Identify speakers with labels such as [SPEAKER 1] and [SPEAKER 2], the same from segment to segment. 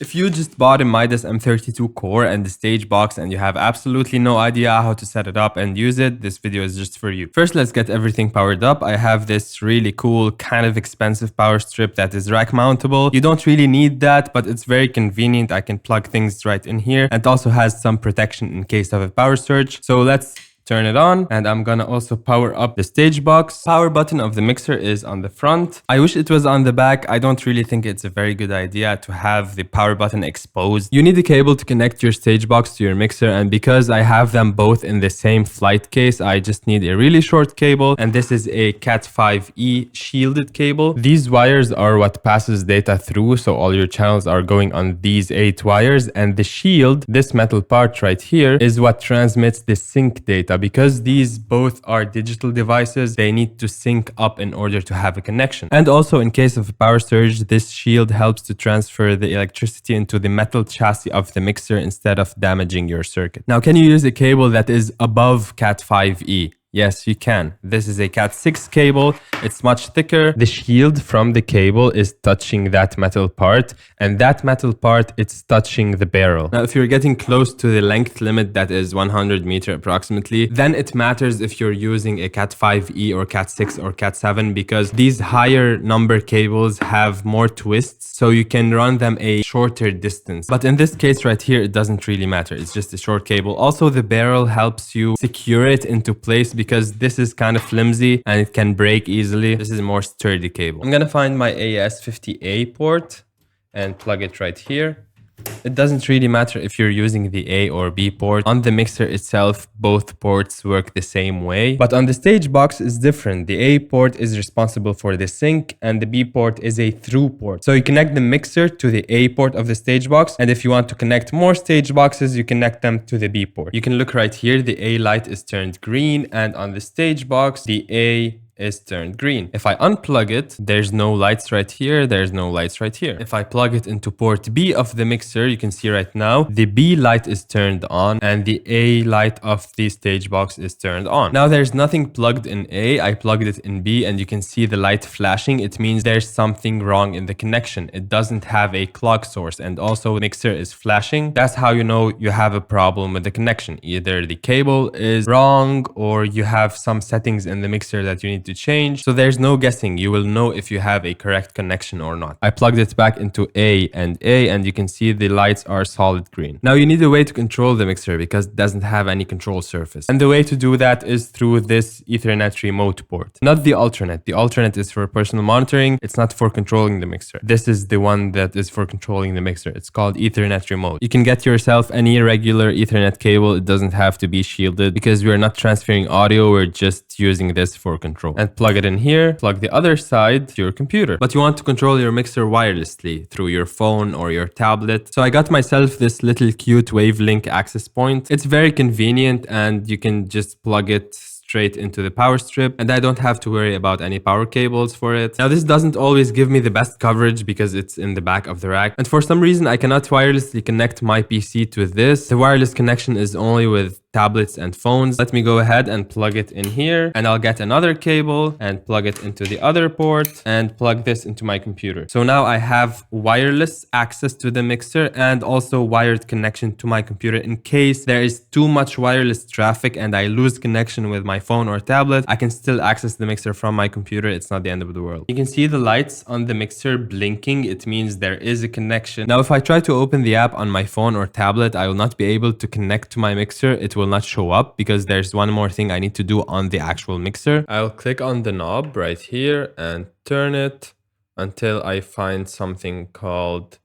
[SPEAKER 1] If you just bought a Midas M32 core and the stage box and you have absolutely no idea how to set it up and use it, this video is just for you. First, let's get everything powered up. I have this really cool, kind of expensive power strip that is rack mountable. You don't really need that, but it's very convenient. I can plug things right in here, and it also has some protection in case of a power surge. So let's turn it on, and I'm gonna also power up the stage box. Power button of the mixer is on the front. I wish it was on the back. I don't really think it's a very good idea to have the power button exposed. You need a cable to connect your stage box to your mixer, and because I have them both in the same flight case, I just need a really short cable, and this is a Cat 5e shielded cable. These wires are what passes data through, so all your channels are going on these 8 wires, and the shield, this metal part right here, is what transmits the sync data. Because these both are digital devices, they need to sync up in order to have a connection. And also, in case of a power surge, this shield helps to transfer the electricity into the metal chassis of the mixer instead of damaging your circuit. Now, can you use a cable that is above Cat 5e? Yes, you can. This is a Cat 6 cable. It's much thicker. The shield from the cable is touching that metal part, and that metal part, it's touching the barrel. Now, if you're getting close to the length limit, that is 100 meters approximately, then it matters if you're using a Cat 5e or Cat 6 or Cat 7, because these higher number cables have more twists, so you can run them a shorter distance. But in this case right here, it doesn't really matter. It's just a short cable. Also, the barrel helps you secure it into place, because this is kind of flimsy and it can break easily. This is a more sturdy cable. I'm gonna find my AES50A port and plug it right here. It doesn't really matter if you're using the A or B port. On the mixer itself, both ports work the same way. But on the stage box, it's different. The A port is responsible for the sync, and the B port is a through port. So you connect the mixer to the A port of the stage box, and if you want to connect more stage boxes, you connect them to the B port. You can look right here. The A light is turned green, and on the stage box, the A is turned green. If I unplug it, there's no lights right here, there's no lights right here. If I plug it into port B of the mixer, you can see right now, the B light is turned on and the A light of the stage box is turned on. Now there's nothing plugged in A, I plugged it in B, and you can see the light flashing. It means there's something wrong in the connection. It doesn't have a clock source, and also the mixer is flashing. That's how you know you have a problem with the connection. Either the cable is wrong or you have some settings in the mixer that you need to change. So there's no guessing. You will know if you have a correct connection or not. I plugged it back into A, and you can see the lights are solid green. Now you need a way to control the mixer because it doesn't have any control surface. And the way to do that is through this Ethernet remote port. Not the alternate. The alternate is for personal monitoring. It's not for controlling the mixer. This is the one that is for controlling the mixer. It's called Ethernet remote. You can get yourself any regular Ethernet cable. It doesn't have to be shielded because we're not transferring audio. We're just using this for control. And plug it in here, plug the other side to your computer. But you want to control your mixer wirelessly through your phone or your tablet. So I got myself this little cute wavelink access point. It's very convenient, and you can just plug it straight into the power strip, and I don't have to worry about any power cables for it. Now this doesn't always give me the best coverage because it's in the back of the rack, and for some reason I cannot wirelessly connect my PC to this. The wireless connection is only with tablets and phones. Let me go ahead and plug it in here, and I'll get another cable and plug it into the other port and plug this into my computer. So now I have wireless access to the mixer and also wired connection to my computer. In case there is too much wireless traffic and I lose connection with my phone or tablet, I can still access the mixer from my computer. It's not the end of the world. You can see the lights on the mixer blinking. It means there is a connection. Now if I try to open the app on my phone or tablet, I will not be able to connect to my mixer. It will not show up because there's one more thing I need to do on the actual mixer. I'll click on the knob right here and turn it until I find something called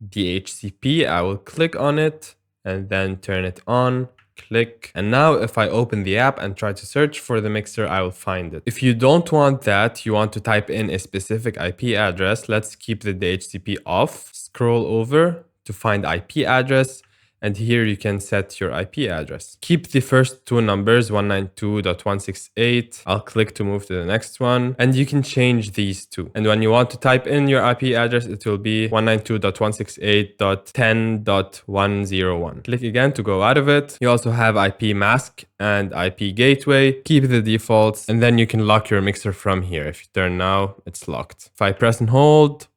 [SPEAKER 1] DHCP. I will click on it and then turn it on. Click. And now if I open the app and try to search for the mixer, I will find it. If you don't want that, you want to type in a specific IP address. Let's keep the DHCP off. Scroll over to find IP address. And here you can set your IP address. Keep the first 2 numbers, 192.168. I'll click to move to the next one. And you can change these two. And when you want to type in your IP address, it will be 192.168.10.101. Click again to go out of it. You also have IP mask and IP gateway. Keep the defaults, and then you can lock your mixer from here. If you turn now, it's locked. If I press and hold,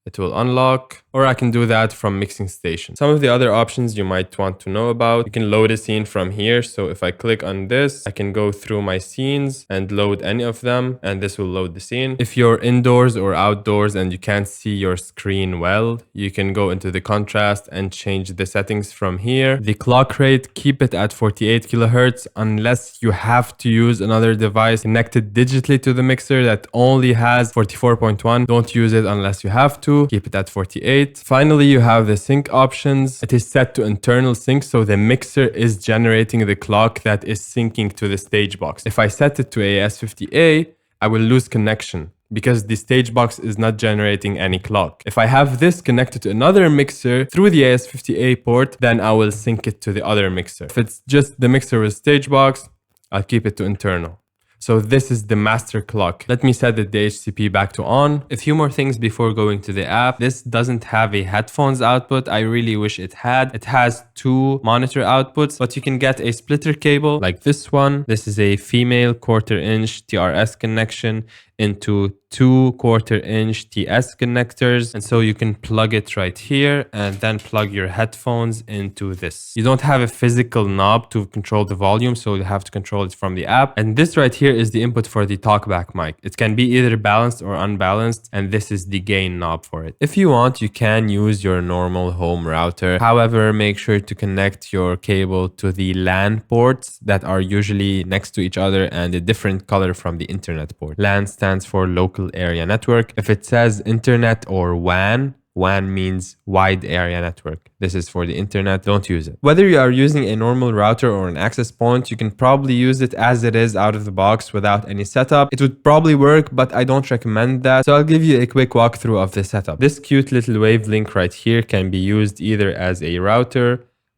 [SPEAKER 1] it will unlock, or I can do that from mixing station. Some of the other options you might want to know about, you can load a scene from here. So if I click on this, I can go through my scenes and load any of them, and this will load the scene. If you're indoors or outdoors and you can't see your screen well, you can go into the contrast and change the settings from here. The clock rate, keep it at 48 kilohertz unless you have to use another device connected digitally to the mixer that only has 44.1. Don't use it unless you have to. Keep it at 48. Finally, you have the sync options. It is set to internal sync, so the mixer is generating the clock that is syncing to the stage box. If I set it to AES50A, I will lose connection because the stage box is not generating any clock. If I have this connected to another mixer through the AES50A port, then I will sync it to the other mixer. If it's just the mixer with stage box, I'll keep it to internal. So this is the master clock. Let me set the DHCP back to on. A few more things before going to the app. This doesn't have a headphones output. I really wish it had. It has 2 monitor outputs, but you can get a splitter cable like this one. This is a female 1/4 inch TRS connection into 2 1/4 inch TS connectors, and so you can plug it right here and then plug your headphones into this. You don't have a physical knob to control the volume, so you have to control it from the app. And this right here is the input for the Talkback mic. It can be either balanced or unbalanced, and this is the gain knob for it. If you want, you can use your normal home router. However, make sure to connect your cable to the LAN ports that are usually next to each other and a different color from the internet port. LAN stands for local area network. If it says internet or WAN, WAN means wide area network. This is for the internet. Don't use it. Whether you are using a normal router or an access point, you can probably use it as it is out of the box without any setup. It would probably work, but I don't recommend that. So I'll give you a quick walkthrough of the setup. This cute little wave link right here can be used either as a router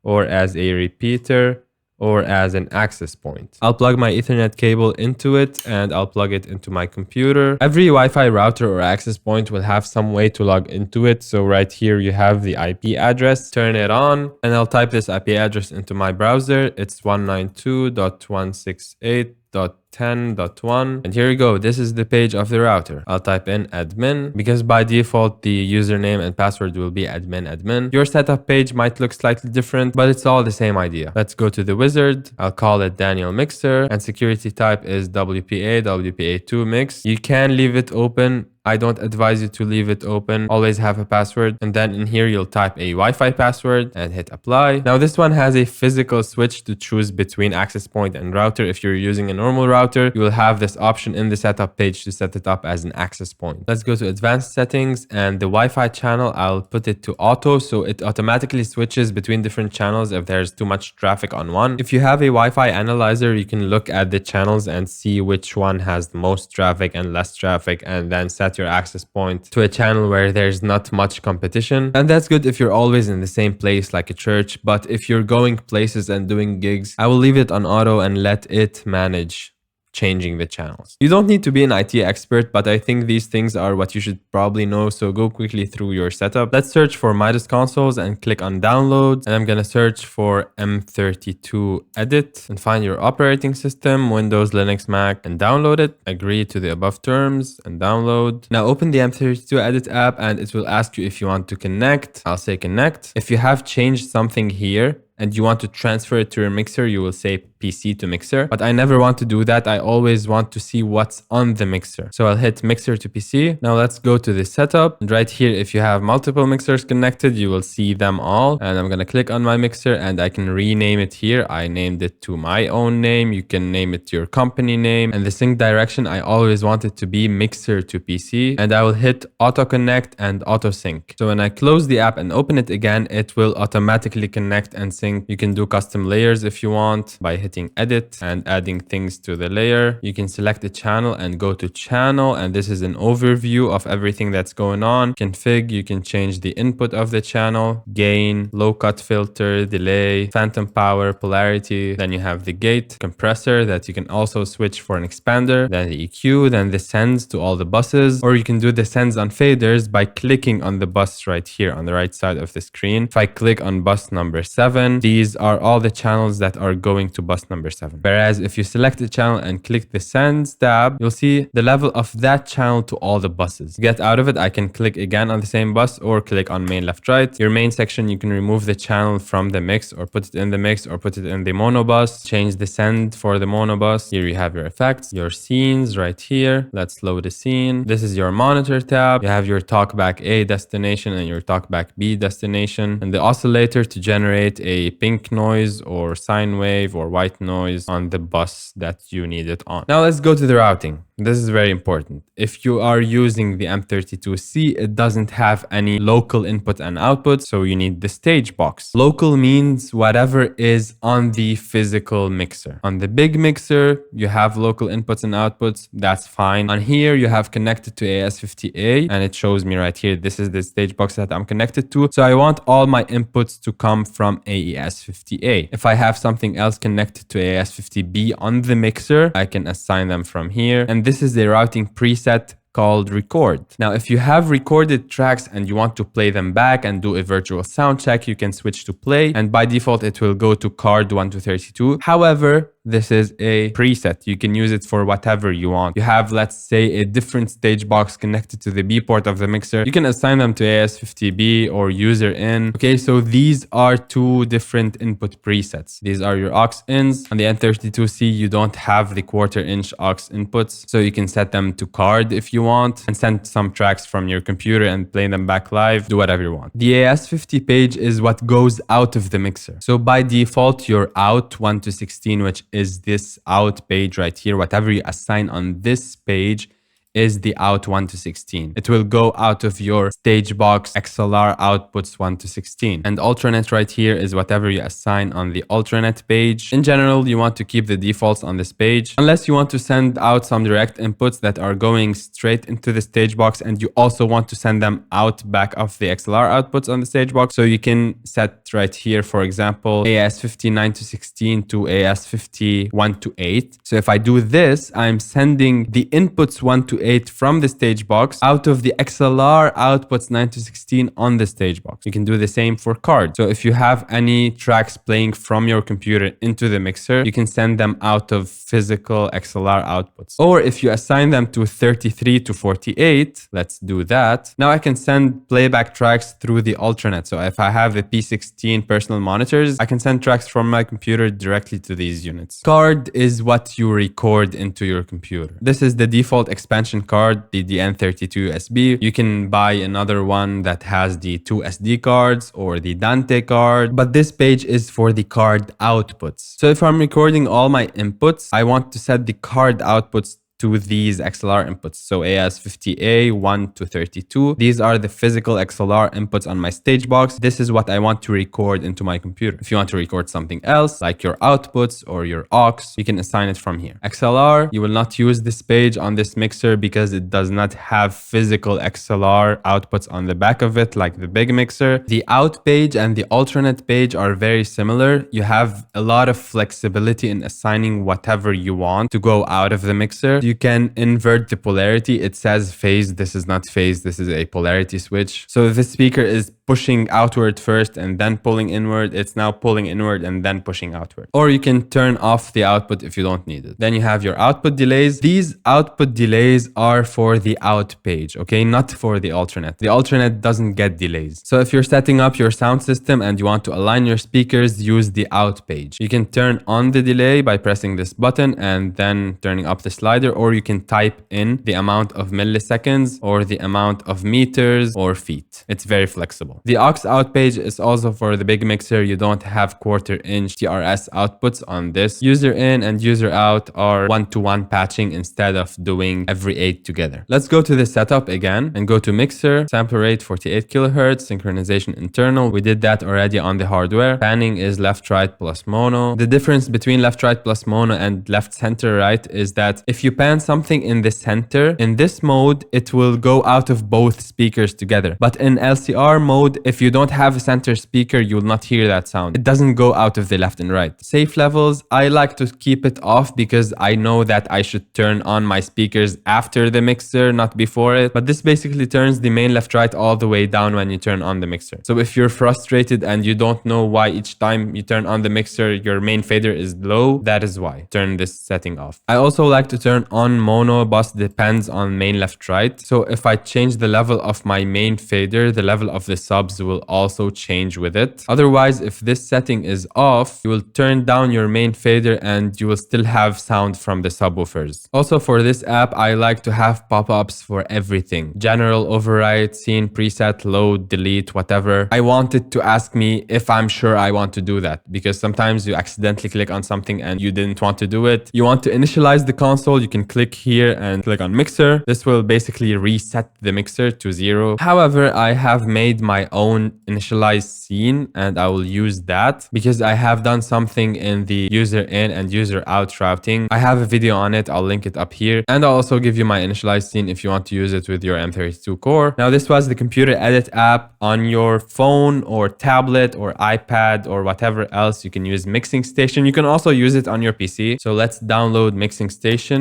[SPEAKER 1] or as a repeater or as an access point. I'll plug my Ethernet cable into it and I'll plug it into my computer. Every Wi-Fi router or access point will have some way to log into it. So right here you have the IP address. Turn it on and I'll type this IP address into my browser. It's 192.168.10.1, and here you go. This is the page of the router. I'll type in admin because by default the username and password will be admin. Your setup page might look slightly different, but it's all the same idea. Let's go to the wizard. I'll call it Daniel Mixer and security type is WPA2 mix. You can leave it open. I don't advise you to leave it open. Always have a password. And then in here, you'll type a Wi-Fi password and hit apply. Now this one has a physical switch to choose between access point and router. If you're using a normal router, you will have this option in the setup page to set it up as an access point. Let's go to advanced settings and the Wi-Fi channel. I'll put it to auto. So it automatically switches between different channels if there's too much traffic on one. If you have a Wi-Fi analyzer, you can look at the channels and see which one has the most traffic and less traffic, and then set your access point to a channel where there's not much competition. And that's good if you're always in the same place like a church, but if you're going places and doing gigs, I will leave it on auto and let it manage changing the channels. You don't need to be an IT expert, but I think these things are what you should probably know. So go quickly through your setup. Let's search for Midas consoles and click on downloads. And I'm going to search for M32 edit and find your operating system, Windows, Linux, Mac, and download it. Agree to the above terms and download. Now open the M32 edit app and it will ask you if you want to connect. I'll say connect. If you have changed something here and you want to transfer it to your mixer, you will say PC to mixer. But I never want to do that. I always want to see what's on the mixer. So I'll hit mixer to PC. Now let's go to the setup. And right here, if you have multiple mixers connected, you will see them all. And I'm going to click on my mixer and I can rename it here. I named it to my own name. You can name it to your company name. And the sync direction, I always want it to be mixer to PC. And I will hit auto connect and auto sync. So when I close the app and open it again, it will automatically connect and sync. You can do custom layers if you want by hitting edit and adding things to the layer. You can select a channel and go to channel, and this is an overview of everything that's going on. Config, you can change the input of the channel, gain, low cut filter, delay, phantom power, polarity. Then you have the gate, compressor that you can also switch for an expander, then the EQ, then the sends to all the buses, or you can do the sends on faders by clicking on the bus right here on the right side of the screen. If I click on bus number 7, these are all the channels that are going to bus bus number 7. Whereas if you select a channel and click the Sends tab, you'll see the level of that channel to all the buses. To get out of it, I can click again on the same bus or click on main left right. Your main section, you can remove the channel from the mix or put it in the mix or put it in the mono bus. Change the send for the mono bus. Here you have your effects, your scenes right here. Let's load a scene. This is your monitor tab. You have your Talkback A destination and your Talkback B destination, and the oscillator to generate a pink noise or sine wave or white noise on the bus that you need it on. Now let's go to the routing. This is very important. If you are using the M32C, it doesn't have any local input and output, so you need the stage box. Local means whatever is on the physical mixer. On the big mixer, you have local inputs and outputs. That's fine. On here, you have connected to AES50A, and it shows me right here, this is the stage box that I'm connected to. So I want all my inputs to come from AES50A. If I have something else connected to AES50B on the mixer, I can assign them from here. And this is the routing preset called record. Now, if you have recorded tracks and you want to play them back and do a virtual sound check, you can switch to play, and by default it will go to card 1 to 32. However, this is a preset. You can use it for whatever you want. You have, let's say, a different stage box connected to the B port of the mixer. You can assign them to AES50B or user in. Okay, so these are two different input presets. These are your aux ins. On the M32C, you don't have the 1/4 inch aux inputs, so you can set them to card if you want and send some tracks from your computer and play them back live. Do whatever you want. The AES50 page is what goes out of the mixer. So by default, your out 1 to 16, which is this out page right here, whatever you assign on this page is the out 1 to 16. It will go out of your stage box XLR outputs 1 to 16. And alternate right here is whatever you assign on the alternate page. In general, you want to keep the defaults on this page, unless you want to send out some direct inputs that are going straight into the stage box, and you also want to send them out back of the XLR outputs on the stage box. So you can set right here, for example, AES59 to 16 to AES51 to 8. So if I do this, I'm sending the inputs 1 to 8 from the stage box out of the XLR outputs 9 to 16 on the stage box. You can do the same for card. So if you have any tracks playing from your computer into the mixer, you can send them out of physical XLR outputs. Or if you assign them to 33 to 48, let's do that. Now I can send playback tracks through the alternate. So if I have the P16 personal monitors, I can send tracks from my computer directly to these units. Card is what you record into your computer. This is the default expansion card, the DN32 USB. You can buy another one that has the 2 SD cards or the Dante card, but this page is for the card outputs. So if I'm recording all my inputs, I want to set the card outputs to these XLR inputs. So AES50A 1 to 32. These are the physical XLR inputs on my stage box. This is what I want to record into my computer. If you want to record something else, like your outputs or your aux, you can assign it from here. XLR, you will not use this page on this mixer because it does not have physical XLR outputs on the back of it like the big mixer. The out page and the alternate page are very similar. You have a lot of flexibility in assigning whatever you want to go out of the mixer. You can invert the polarity. It says phase. This is not phase. This is a polarity switch. So the speaker is pushing outward first and then pulling inward. It's now pulling inward and then pushing outward. Or you can turn off the output if you don't need it. Then you have your output delays. These output delays are for the out page, okay? Not for the alternate. The alternate doesn't get delays. So if you're setting up your sound system and you want to align your speakers, use the out page. You can turn on the delay by pressing this button and then turning up the slider, or you can type in the amount of milliseconds or the amount of meters or feet. It's very flexible. The aux out page is also for the big mixer. You don't have 1/4 inch TRS outputs on this. User in and user out are 1-to-1 patching instead of doing every 8 together. Let's go to the setup again and go to mixer, sample rate 48 kilohertz, synchronization internal. We did that already on the hardware. Panning is left, right plus mono. The difference between left, right plus mono and left, center, right is that if you pan land something in the center, in this mode, it will go out of both speakers together. But in LCR mode, if you don't have a center speaker, you will not hear that sound. It doesn't go out of the left and right. Safe levels, I like to keep it off because I know that I should turn on my speakers after the mixer, not before it. But this basically turns the main left right all the way down when you turn on the mixer. So if you're frustrated and you don't know why each time you turn on the mixer, your main fader is low, that is why. Turn this setting off. I also like to turn on mono bus depends on main left right. So if I change the level of my main fader, the level of the subs will also change with it. Otherwise, if this setting is off, you will turn down your main fader and you will still have sound from the subwoofers. Also for this app, I like to have pop-ups for everything. General override, scene, preset, load, delete, whatever. I want it to ask me if I'm sure I want to do that, because sometimes you accidentally click on something and you didn't want to do it. You want to initialize the console, you can click here and click on mixer. This will basically reset the mixer to 0. However, I have made my own initialized scene and I will use that because I have done something in the user in and user out routing. I have a video on it, I'll link it up here, and I'll also give you my initialized scene if you want to use it with your M32 core. Now this was the computer edit app. On your phone or tablet or iPad or whatever else, you can use Mixing Station. You can also use it on your PC. So let's download Mixing Station.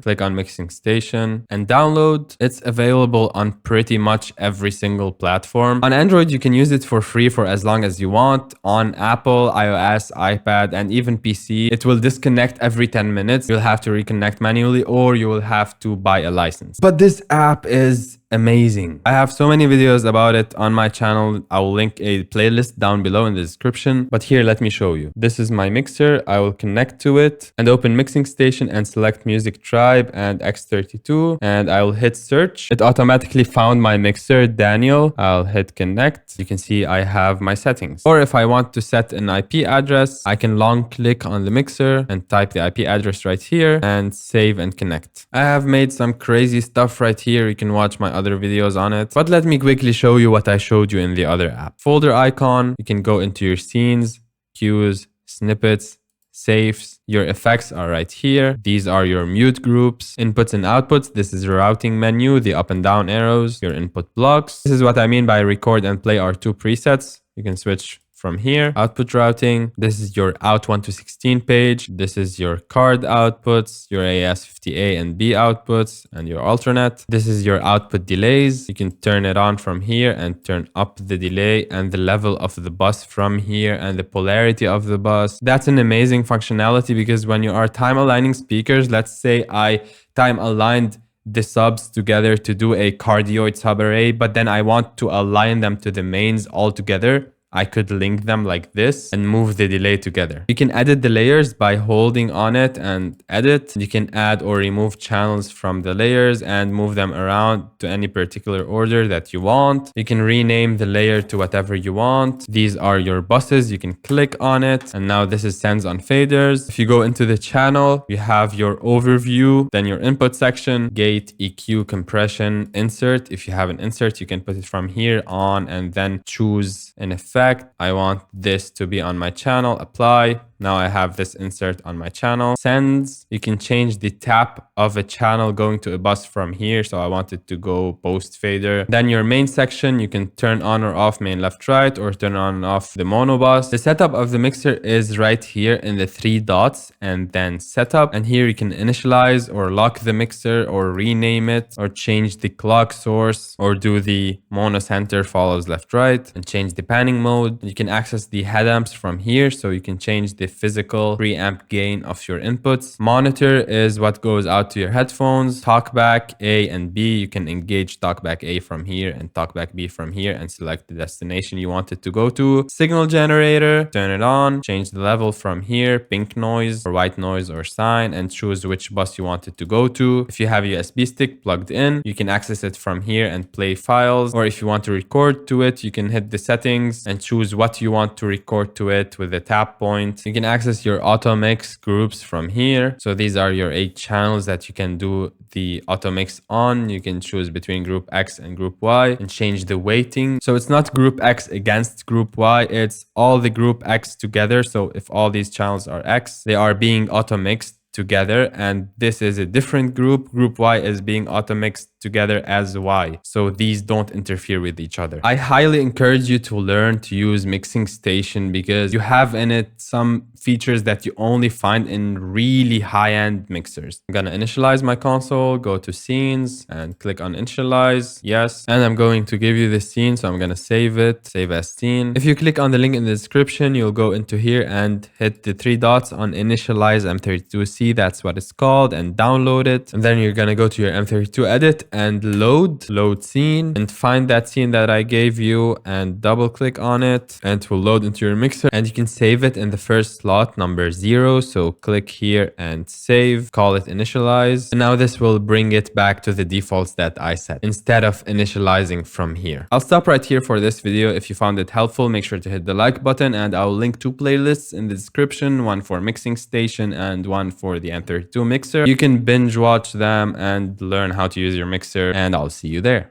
[SPEAKER 1] Click on Mixing Station and download. It's available on pretty much every single platform. On Android, you can use it for free for as long as you want. On Apple, iOS, iPad, and even PC, it will disconnect every 10 minutes. You'll have to reconnect manually or you will have to buy a license. But this app is amazing. I have so many videos about it on my channel. I will link a playlist down below in the description. But here, let me show you. This is my mixer. I will connect to it and open Mixing Station and select Music Tribe and X32. And I will hit search. It automatically found my mixer, Daniel. I'll hit connect. You can see I have my settings. Or if I want to set an IP address, I can long click on the mixer and type the IP address right here and save and connect. I have made some crazy stuff right here. You can watch my other videos on it, but let me quickly show you what I showed you in the other app. Folder icon, you can go into your scenes, cues, snippets, saves. Your effects are right here. These are your mute groups, inputs and outputs. This is routing menu, the up and down arrows, your input blocks. This is what I mean by record and play are two presets. You can switch from here. Output routing. This is your out 1 to 16 page. This is your card outputs, your AES50A and B outputs, and your alternate. This is your output delays. You can turn it on from here and turn up the delay and the level of the bus from here and the polarity of the bus. That's an amazing functionality because when you are time aligning speakers, let's say I time aligned the subs together to do a cardioid subarray, but then I want to align them to the mains all together. I could link them like this and move the delay together. You can edit the layers by holding on it and edit. You can add or remove channels from the layers and move them around to any particular order that you want. You can rename the layer to whatever you want. These are your buses. You can click on it. And now this is sends on faders. If you go into the channel, you have your overview, then your input section, gate, EQ, compression, insert. If you have an insert, you can put it from here on and then choose an effect. I want this to be on my channel, apply. Now I have this insert on my channel. Sends, you can change the tap of a channel going to a bus from here. So I want it to go post fader. Then your main section, you can turn on or off main left right or turn on and off the mono bus. The setup of the mixer is right here in the 3 dots and then setup. And here you can initialize or lock the mixer or rename it or change the clock source or do the mono center follows left right and change the panning mode. You can access the headamps from here. So you can change the physical preamp gain of your inputs. Monitor is what goes out to your headphones. Talkback A and B, you can engage Talkback A from here and Talkback B from here and select the destination you want it to go to. Signal generator, turn it on, change the level from here, pink noise or white noise or sine, and choose which bus you want it to go to. If you have a USB stick plugged in, you can access it from here and play files, or if you want to record to it, you can hit the settings and choose what you want to record to it with the tap point. You can access your auto mix groups from here. So these are your 8 channels that you can do the auto mix on. You can choose between group X and group Y and change the weighting. So it's not group X against group Y, it's all the group X together. So if all these channels are X, they are being auto mixed together, and this is a different group. Group Y is being auto mixed together as Y, so these don't interfere with each other. I highly encourage you to learn to use Mixing Station because you have in it some features that you only find in really high-end mixers. I'm gonna initialize my console, go to scenes and click on initialize, yes, and I'm going to give you the scene, so I'm gonna save it, save as scene. If you click on the link in the description, you'll go into here and hit the 3 dots on initialize M32C, that's what it's called, and download it. And then you're gonna go to your M32 edit and load scene, and find that scene that I gave you and double click on it, and it will load into your mixer, and you can save it in the first slot, number 0. So click here and save, call it initialize, and now this will bring it back to the defaults that I set instead of initializing from here. I'll stop right here for this video. If you found it helpful, make sure to hit the like button, and I'll link 2 playlists in the description, one for Mixing Station and one for the M32 mixer. You can binge watch them and learn how to use your mixer, and I'll see you there.